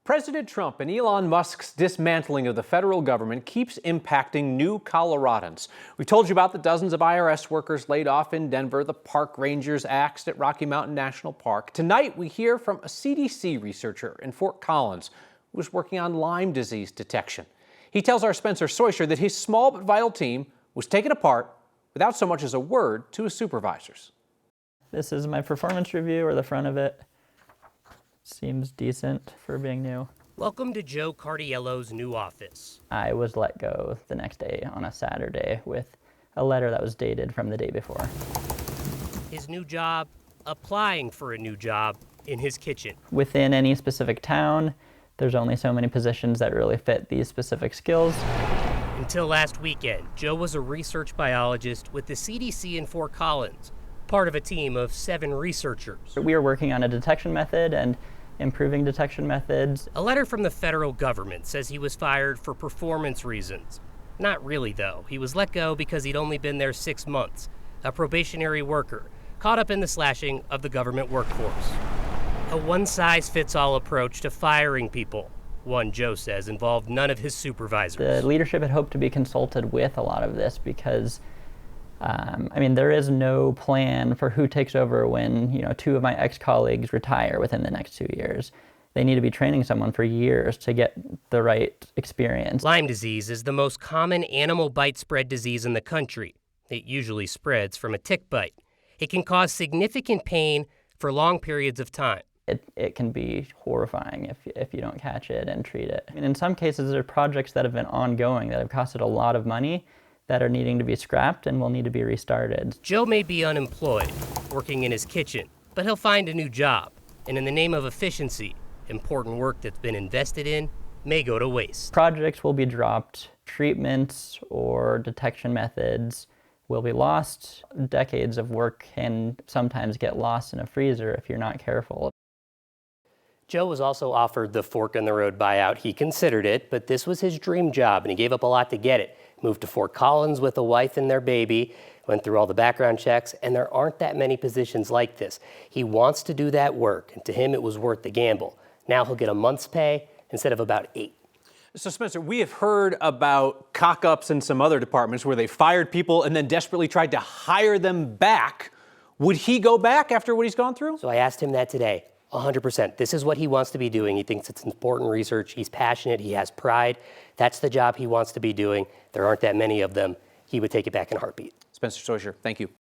President Trump and Elon Musk's dismantling of the federal government keeps impacting new Coloradans. We told you about the dozens of IRS workers laid off in Denver, the park rangers axed at Rocky Mountain National Park. Tonight, we hear from a CDC researcher in Fort Collins who was working on Lyme disease detection. He tells our Spencer Soisher that his small but vital team was taken apart without so much as a word to his supervisors. This is my performance review, or the front of it. Seems decent for being new. Welcome to Joe Cardiello's new office. I was let go the next day on a Saturday with a letter that was dated from the day before. His new job, applying for a new job in his kitchen. Within any specific town, there's only so many positions that really fit these specific skills. Until last weekend, Joe was a research biologist with the CDC in Fort Collins, part of a team of 7 researchers. We are working on a detection method and improving detection methods. A letter from the federal government says he was fired for performance reasons. Not really, though. He was let go because he'd only been there 6 months, a probationary worker, caught up in the slashing of the government workforce. A one-size-fits-all approach to firing people, one, Joe says, involved none of his supervisors. The leadership had hoped to be consulted with a lot of this because there is no plan for who takes over when, 2 of my ex-colleagues retire within the next 2 years. They need to be training someone for years to get the right experience. Lyme disease is the most common animal bite spread disease in the country. It usually spreads from a tick bite. It can cause significant pain for long periods of time. It can be horrifying if you don't catch it and treat it. In some cases, there are projects that have been ongoing that have costed a lot of money that are needing to be scrapped and will need to be restarted. Joe may be unemployed, working in his kitchen, but he'll find a new job. And in the name of efficiency, important work that's been invested in may go to waste. Projects will be dropped. Treatments or detection methods will be lost. Decades of work can sometimes get lost in a freezer if you're not careful. Joe was also offered the fork-in-the-road buyout. He considered it, but this was his dream job, and he gave up a lot to get it. Moved to Fort Collins with a wife and their baby, went through all the background checks, and there aren't that many positions like this. He wants to do that work, and to him it was worth the gamble. Now he'll get a month's pay instead of about 8. So Spencer, we have heard about cock-ups in some other departments where they fired people and then desperately tried to hire them back. Would he go back after what he's gone through? So I asked him that today. 100%. This is what he wants to be doing. He thinks it's important research. He's passionate. He has pride. That's the job he wants to be doing. There aren't that many of them. He would take it back in a heartbeat. Spencer Soisher, thank you.